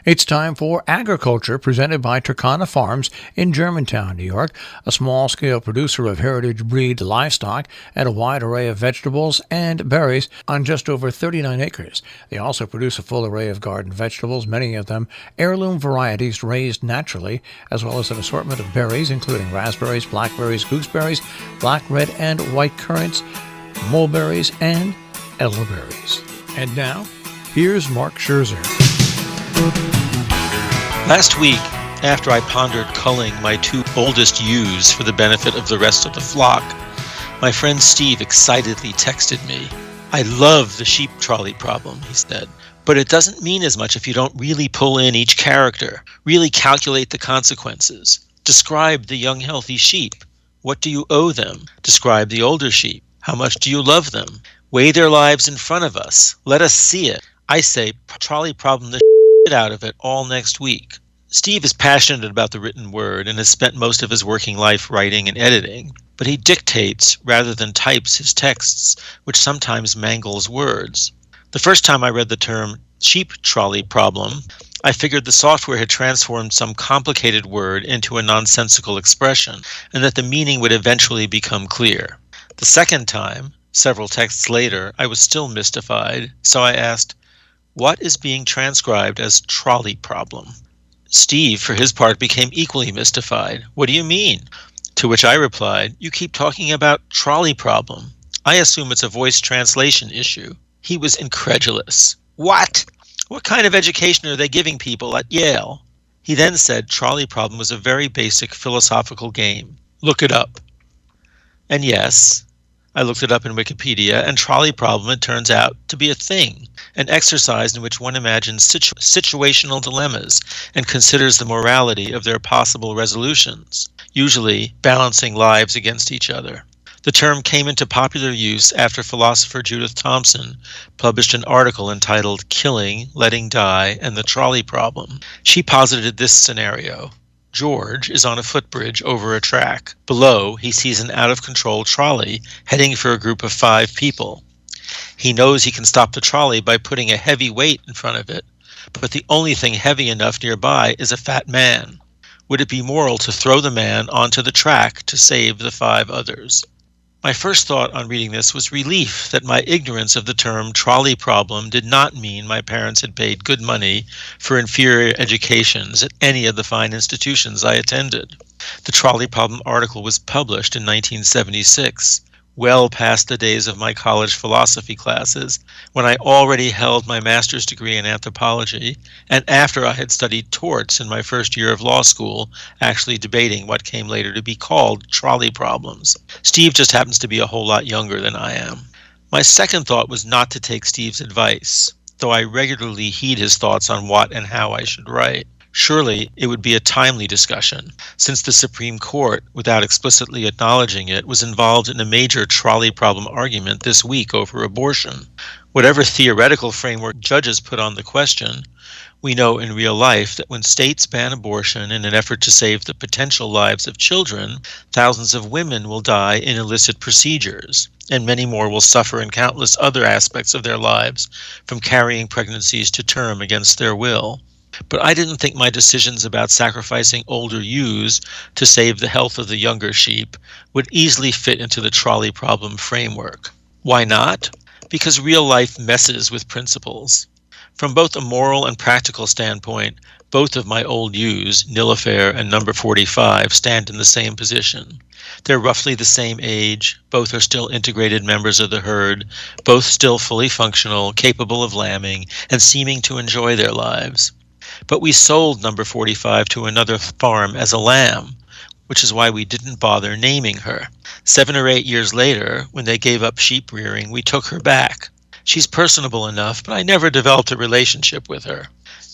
It's time for Agriculture, presented by Turkana Farms in Germantown, New York, a small-scale producer of heritage breed livestock and a wide array of vegetables and berries on just over 39 acres. They also produce a full array of garden vegetables, many of them heirloom varieties raised naturally, as well as an assortment of berries, including raspberries, blackberries, gooseberries, black, red, and white currants, mulberries, and elderberries. And now, here's Mark Scherzer. Last week, after I pondered culling my two oldest ewes for the benefit of the rest of the flock, my friend Steve excitedly texted me. "I love the sheep trolley problem," he said, "but it doesn't mean as much if you don't really pull in each character, really calculate the consequences. Describe the young healthy sheep. What do you owe them? Describe the older sheep. How much do you love them? Weigh their lives in front of us. Let us see it. I say, trolley problem the out of it all next week." Steve is passionate about the written word and has spent most of his working life writing and editing, but he dictates rather than types his texts, which sometimes mangles words. The first time I read the term sheep trolley problem, I figured the software had transformed some complicated word into a nonsensical expression, and that the meaning would eventually become clear. The second time, several texts later, I was still mystified, so I asked, what is being transcribed as trolley problem? Steve, for his part, became equally mystified. What do you mean? To which I replied, you keep talking about trolley problem. I assume it's a voice translation issue. He was incredulous. What? What kind of education are they giving people at Yale? He then said trolley problem was a very basic philosophical game. Look it up. And yes, I looked it up in Wikipedia, and trolley problem, it turns out to be a thing, an exercise in which one imagines situational dilemmas and considers the morality of their possible resolutions, usually balancing lives against each other. The term came into popular use after philosopher Judith Thompson published an article entitled Killing, Letting Die, and the Trolley Problem. She posited this scenario. George is on a footbridge over a track. Below, he sees an out-of-control trolley heading for a group of 5 people. He knows he can stop the trolley by putting a heavy weight in front of it, but the only thing heavy enough nearby is a fat man. Would it be moral to throw the man onto the track to save the 5 others? My first thought on reading this was relief that my ignorance of the term trolley problem did not mean my parents had paid good money for inferior educations at any of the fine institutions I attended. The trolley problem article was published in 1976, well past the days of my college philosophy classes, when I already held my master's degree in anthropology, and after I had studied torts in my first year of law school, actually debating what came later to be called trolley problems. Steve just happens to be a whole lot younger than I am. My second thought was not to take Steve's advice, though I regularly heed his thoughts on what and how I should write. Surely it would be a timely discussion, since the Supreme Court, without explicitly acknowledging it, was involved in a major trolley problem argument this week over abortion. Whatever theoretical framework judges put on the question, we know in real life that when states ban abortion in an effort to save the potential lives of children, thousands of women will die in illicit procedures, and many more will suffer in countless other aspects of their lives from carrying pregnancies to term against their will. But I didn't think my decisions about sacrificing older ewes to save the health of the younger sheep would easily fit into the trolley problem framework. Why not? Because real life messes with principles. From both a moral and practical standpoint, both of my old ewes, Nilufer and Number 45, stand in the same position. They're roughly the same age, both are still integrated members of the herd, both still fully functional, capable of lambing, and seeming to enjoy their lives. But we sold Number 45 to another farm as a lamb, which is why we didn't bother naming her. 7 or 8 years later, when they gave up sheep rearing, we took her back. She's personable enough, but I never developed a relationship with her.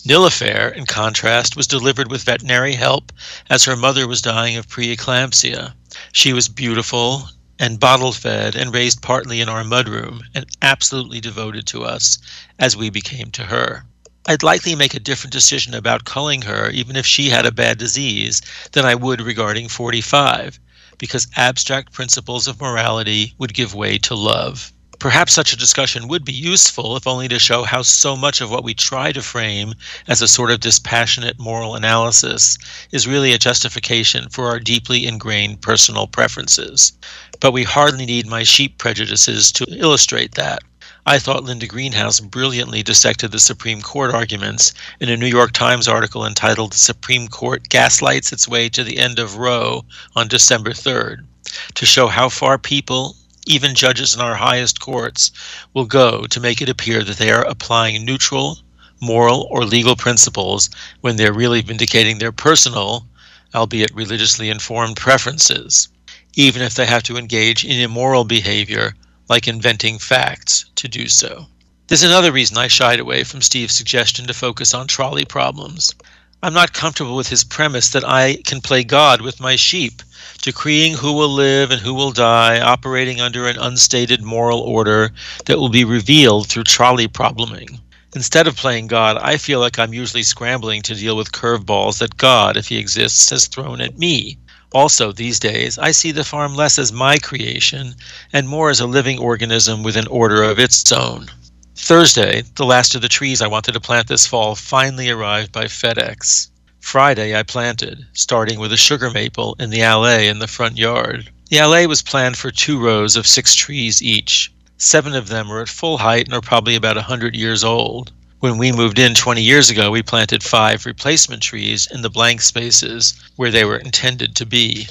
Nilufer, in contrast, was delivered with veterinary help as her mother was dying of preeclampsia. She was beautiful and bottle-fed and raised partly in our mudroom and absolutely devoted to us as we became to her. I'd likely make a different decision about culling her even if she had a bad disease than I would regarding 45, because abstract principles of morality would give way to love. Perhaps such a discussion would be useful, if only to show how so much of what we try to frame as a sort of dispassionate moral analysis is really a justification for our deeply ingrained personal preferences. But we hardly need my sheep prejudices to illustrate that. I thought Linda Greenhouse brilliantly dissected the Supreme Court arguments in a New York Times article entitled "The Supreme Court Gaslights Its Way to the End of Roe" on December 3rd, to show how far people, even judges in our highest courts, will go to make it appear that they are applying neutral, moral, or legal principles when they're really vindicating their personal, albeit religiously informed preferences, even if they have to engage in immoral behavior like inventing facts to do so. There's another reason I shied away from Steve's suggestion to focus on trolley problems. I'm not comfortable with his premise that I can play God with my sheep, decreeing who will live and who will die, operating under an unstated moral order that will be revealed through trolley probleming. Instead of playing God, I feel like I'm usually scrambling to deal with curveballs that God, if he exists, has thrown at me. Also, these days, I see the farm less as my creation and more as a living organism with an order of its own. Thursday, the last of the trees I wanted to plant this fall finally arrived by FedEx. Friday, I planted, starting with a sugar maple in the allée in the front yard. The allée was planned for 2 rows of 6 trees each. 7 of them are at full height and are probably about 100 years old. When we moved in 20 years ago, we planted 5 replacement trees in the blank spaces where they were intended to be.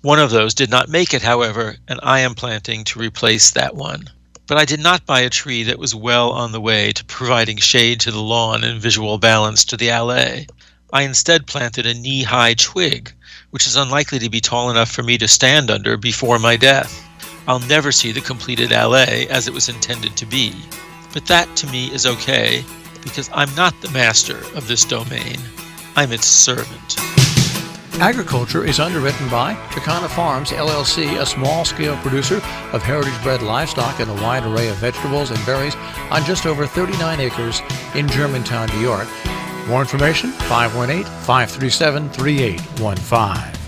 One of those did not make it, however, and I am planting to replace that one. But I did not buy a tree that was well on the way to providing shade to the lawn and visual balance to the allée. I instead planted a knee-high twig, which is unlikely to be tall enough for me to stand under before my death. I'll never see the completed allée as it was intended to be. But that, to me, is okay, because I'm not the master of this domain. I'm its servant. Agriculture is underwritten by Turkana Farms, LLC, a small-scale producer of heritage-bred livestock and a wide array of vegetables and berries on just over 39 acres in Germantown, New York. More information, 518-537-3815.